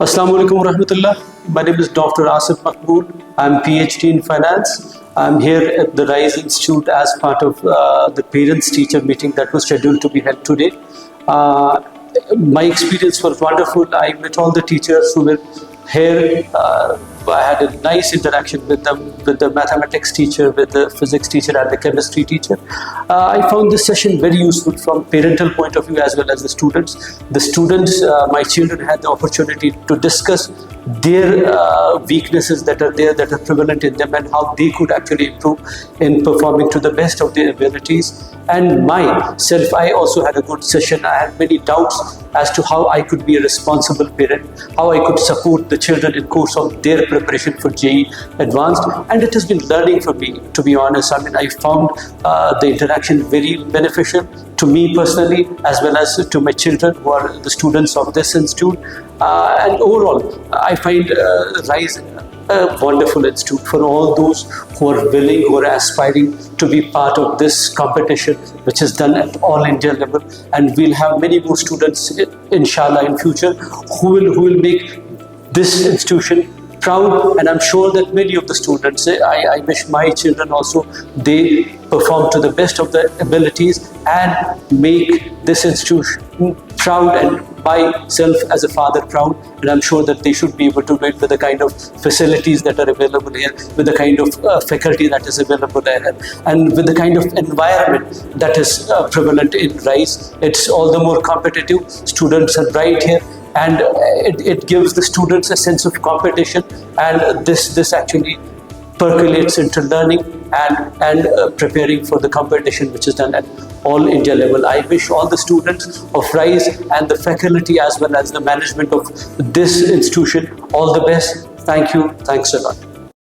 Assalamu alaikum wa rahmatullah. My name is Dr. Asif Makbool. I'm PhD in finance. I'm here at the RISE Institute as part of the parents-teacher meeting that was scheduled to be held today. My experience was wonderful. I met all the teachers who were here. I had a nice interaction with them, with the mathematics teacher, with the physics teacher and the chemistry teacher. I found this session very useful from parental point of view as well as the students. The students, my children, had the opportunity to discuss their weaknesses that are there, that are prevalent in them, and how they could actually improve in performing to the best of their abilities. And myself, I also had a good session. I had many doubts as to how I could be a responsible parent, how I could support the children in course of their preparation for JEE Advanced. And it has been learning for me, to be honest. I mean, I found the interaction very beneficial to me personally, as well as to my children who are the students of this institute. And overall, I find RISE a wonderful institute for all those who are willing, who are aspiring to be part of this competition, which is done at all India level. And we'll have many more students, inshallah, in future who will make this institution proud. And I'm sure that many of the students, I wish my children also, they perform to the best of their abilities and make this institution proud, and myself as a father proud. And I'm sure that they should be able to do it with the kind of facilities that are available here, with the kind of faculty that is available there, and with the kind of environment that is prevalent in RISE. It's all the more competitive. Students are right here, and it gives the students a sense of competition, and this actually percolates into learning and preparing for the competition which is done at all India level. I wish all the students of RISE and the faculty as well as the management of this institution all the best. Thank you. Thanks a lot.